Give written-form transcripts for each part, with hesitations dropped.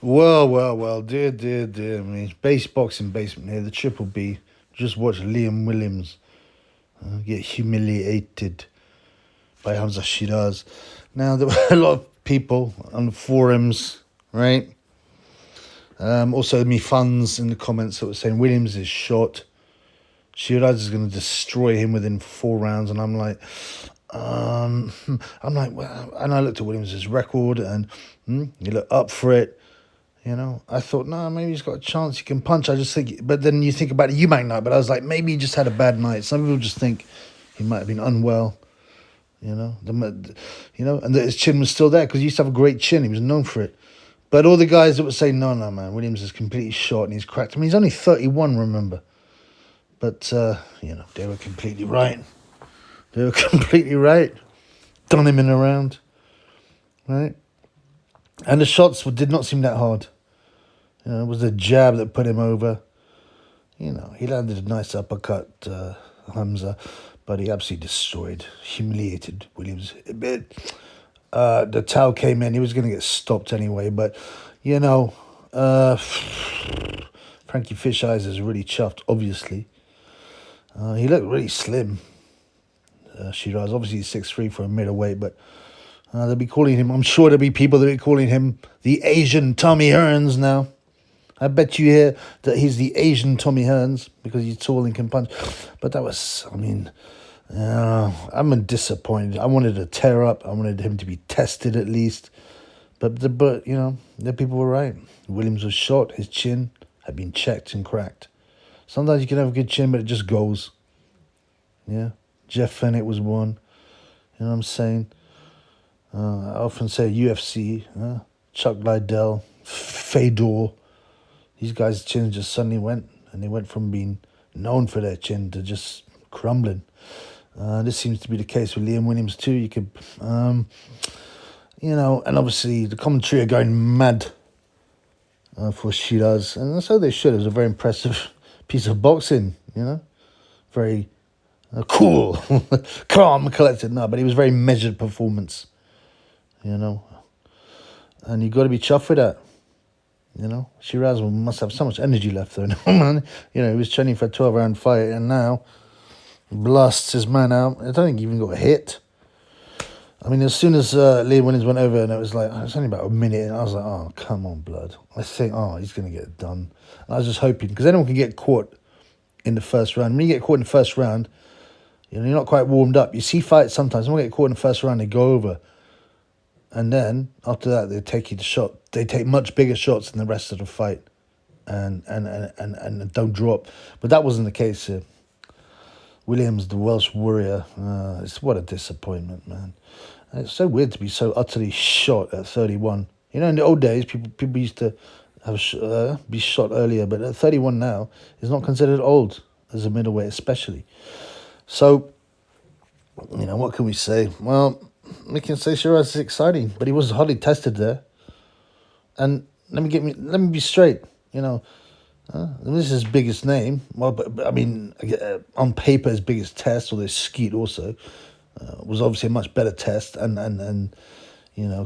Well. Dear. I mean, base boxing basement here, the Triple B. Just watch Liam Williams get humiliated by Hamza Sheeraz. Now, there were a lot of people on the forums, right? Also, me fans in the comments that were saying Williams is shot. Sheeraz is going to destroy him within 4 rounds. And um, well, and I looked at Williams' record and he looked up for it. I thought, no, maybe he's got a chance. He can punch. I just think, but then you think about it, you might not. But I was like, maybe he just had a bad night. Some people just think he might have been unwell. And that his chin was still there because he used to have a great chin. He was known for it. But all the guys that would say, no, man, Williams is completely shot and he's cracked. I mean, he's only 31, remember. But, they were completely right. They were completely right. Done him in a round, right? And the shots did not seem that hard. It was the jab that put him over. He landed a nice uppercut, Hamza, but he absolutely destroyed, humiliated Williams a bit. The towel came in. He was going to get stopped anyway, but, Frankie Fish Eyes is really chuffed, obviously. He looked really slim, Sheeraz. Obviously, he's 6'3" for a middleweight, but they'll be calling him, I'm sure there'll be people that will be calling him the Asian Tommy Hearns now. I bet you hear that he's the Asian Tommy Hearns because he's tall and can punch. But that was, I'm disappointed. I wanted a tear up. I wanted him to be tested at least. But the people were right. Williams was shot. His chin had been checked and cracked. Sometimes you can have a good chin, but it just goes. Yeah. Jeff Fennick was one. You know what I'm saying? I often say UFC, Chuck Liddell, Fedor. These guys' chins just suddenly went, and they went from being known for their chin to just crumbling. This seems to be the case with Liam Williams too. You could, and obviously the commentary are going mad for Sheeraz, and so they should. It was a very impressive piece of boxing, very cool, calm, collected. No, but it was a very measured performance, and you got to be chuffed with that. Sheeraz must have so much energy left though. Man, he was training for a 12-round fight, and now blasts his man out. I don't think he even got a hit. I mean, as soon as Liam Williams went over, and it was like, it's only about a minute, and I was like, oh, come on, blood. I think, he's going to get it done. And I was just hoping, because anyone can get caught in the first round. When you get caught in the first round, you're not quite warmed up. You see fights sometimes, when we get caught in the first round, they go over. And then, after that, they take you to shot. They take much bigger shots than the rest of the fight and don't drop. But that wasn't the case here. Williams, the Welsh warrior, what a disappointment, man. And it's so weird to be so utterly shot at 31. In the old days, people used to be shot earlier, but at 31 now, is not considered old as a middleweight, especially. So, what can we say? Well, we can say Sheeraz is exciting, but he was hardly tested there. And let me be straight. This is his biggest name. Well, but I mean, on paper, his biggest test, although Skeet also was obviously a much better test and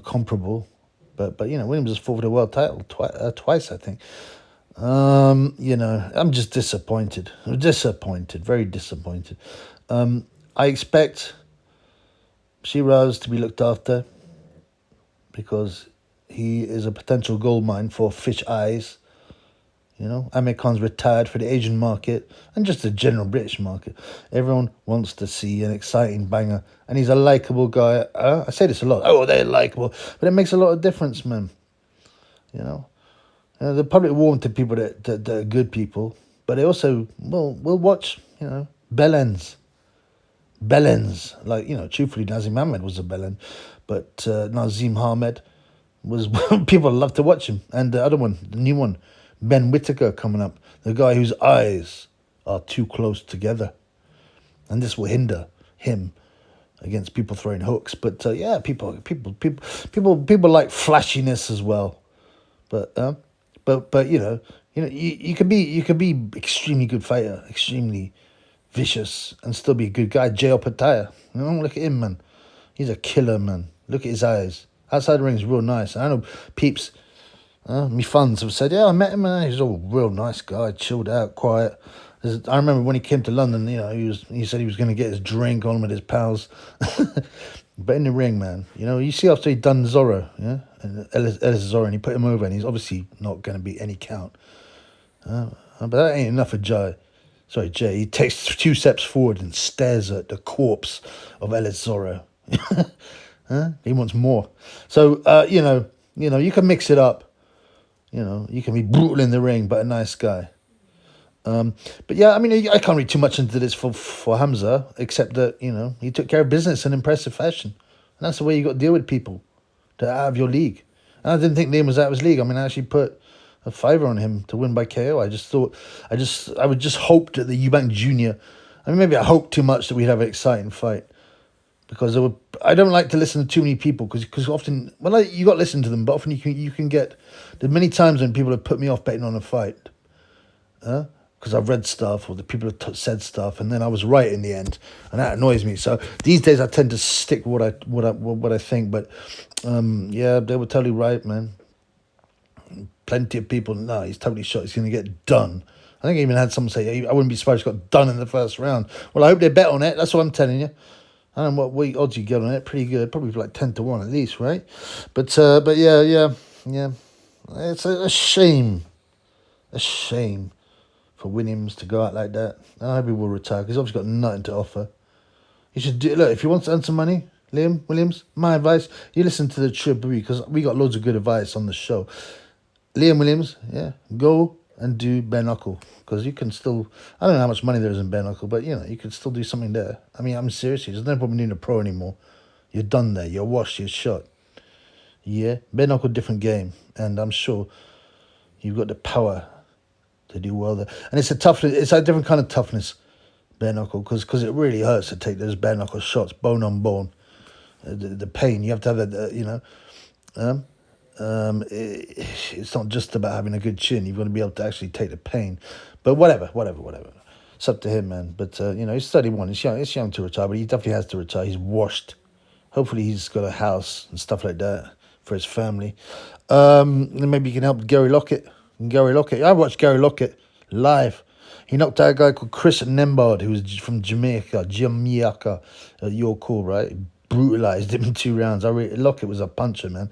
comparable. But Williams has fought for the world title twice, I think. I'm just disappointed. Very disappointed. I expect Sheeraz to be looked after because he is a potential gold mine for Fish Eyes. Amir Khan's retired for the Asian market and just the general British market. Everyone wants to see an exciting banger, and he's a likable guy. I say this a lot. Oh, they're likable, but it makes a lot of difference, man. The public warm to people that are good people, but they also will watch. Bellends. Like truthfully, Nazim Ahmed was a bellend, but Nazim Ahmed was people love to watch him, and the other one, the new one. Ben Whittaker coming up, the guy whose eyes are too close together. And this will hinder him against people throwing hooks. But people like flashiness as well. But you could be extremely good fighter, extremely vicious, and still be a good guy. Jay Opataya, look at him, man. He's a killer, man. Look at his eyes. Outside the ring is real nice. I know peeps Me funds have said, yeah, I met him, man. He's a real nice guy, chilled out, quiet. I remember when he came to London, he said he was going to get his drink on with his pals. But in the ring, man, you see after he done Zorro, yeah, and Ellis Zorro, and he put him over, and he's obviously not going to be any count. But that ain't enough for Jay. Sorry, Jay. He takes 2 steps forward and stares at the corpse of Ellis Zorro. He wants more. So, you can mix it up. You can be brutal in the ring, but a nice guy. But yeah, I mean, I can't read too much into this for Hamza, except that, he took care of business in impressive fashion. And that's the way you got to deal with people that are out of your league. And I didn't think Liam was out of his league. I mean, I actually put a fiver on him to win by KO. I would just hope that the Eubank Jr., I mean, maybe I hoped too much that we'd have an exciting fight. Because I don't like to listen to too many people because often, you got to listen to them, but often you can get, there's many times when people have put me off betting on a fight. Because I've read stuff or the people have said stuff, and then I was right in the end, and that annoys me. So these days I tend to stick with what I think. But yeah, they were totally right, man. Plenty of people, no, he's totally shot. He's going to get done. I think I even had someone say, I wouldn't be surprised if he got done in the first round. Well, I hope they bet on it. That's what I'm telling you. I don't know what odds you get on it. Pretty good, probably like 10-1 at least, right? But yeah. It's a shame for Williams to go out like that. I hope he will retire because he's obviously got nothing to offer. You should look, if you want to earn some money, Liam Williams, my advice, you listen to the Triple because we got loads of good advice on the show. Liam Williams, yeah, go and do bare knuckle because you can still, I don't know how much money there is in bare knuckle, but you can still do something there. I mean, I'm serious, there's no problem being a pro anymore. You're done there, you're washed, you're shot. Yeah, bare knuckle, different game, and I'm sure you've got the power to do well there. And it's a different kind of toughness, bare knuckle, because it really hurts to take those bare knuckle shots, bone on bone. The pain, you have to have that, it's not just about having a good chin. You've got to be able to actually take the pain. But whatever. It's up to him, man. But, he's 31. It's young to retire, but he definitely has to retire. He's washed. Hopefully he's got a house and stuff like that for his family. Then maybe you can help Gary Lockett. I watched Gary Lockett live. He knocked out a guy called Chris Nembard, who was from Jamaica. You're cool, right? Brutalized him in 2 rounds. Lockett was a puncher, man.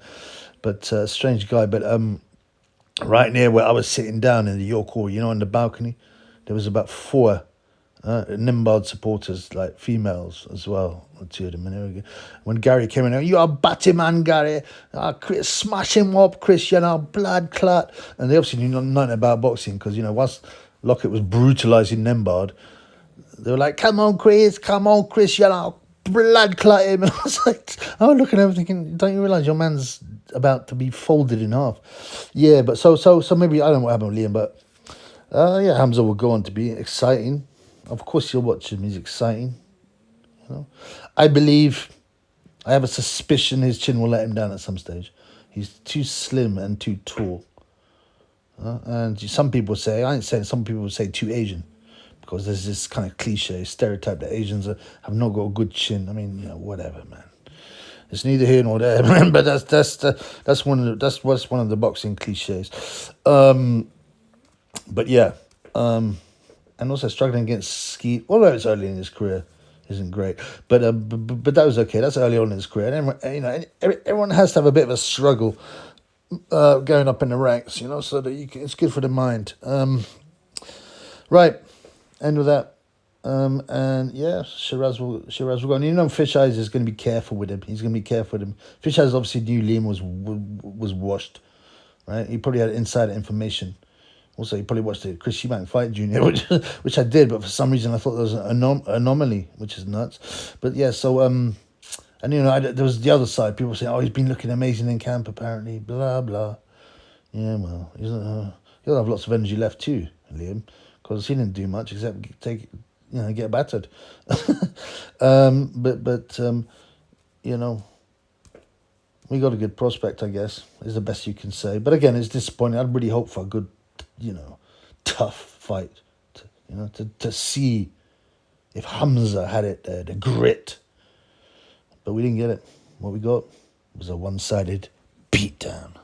But strange guy. But right near where I was sitting down in the York Hall, on the balcony, there was about 4 Nimbard supporters, like females as well. 2 of them. And when Gary came in, you are a batty man, Gary. Chris, smash him up, Chris, blood clot. And they obviously knew nothing about boxing because, once Lockett was brutalising Nimbard, they were like, come on, Chris, blood clot him. And I was looking at him thinking, don't you realise your man's about to be folded in half? Yeah, but so maybe, I don't know what happened with Liam, but yeah, Hamza will go on to be exciting. Of course you'll watch him, he's exciting. I have a suspicion his chin will let him down at some stage. He's too slim and too tall. And some people say, I ain't saying, some people say too Asian. Because there's this kind of cliche stereotype that Asians have not got a good chin. I mean, whatever, man. It's neither here nor there, man. But that's one of the boxing cliches. But yeah, and also struggling against Skeet. Although it's early in his career, isn't great. But that was okay. That's early on in his career. And everyone has to have a bit of a struggle going up in the ranks. So that it's good for the mind. Right. End with that. And yeah, Sheeraz will go. And Fish Eyes is going to be careful with him. He's going to be careful with him. Fish Eyes obviously knew Liam was washed, right? He probably had insider information. Also, he probably watched the Chris Eubank fight Junior, which I did, but for some reason I thought there was an anomaly, which is nuts. But yeah, so and there was the other side. People say, "Oh, he's been looking amazing in camp, apparently." Blah blah. Yeah, well, he'll have lots of energy left too, Liam. Because he didn't do much except get battered. But we got a good prospect, I guess, is the best you can say. But again, it's disappointing. I'd really hope for a good, tough fight. To see if Hamza had it there, the grit. But we didn't get it. What we got was a one-sided beatdown.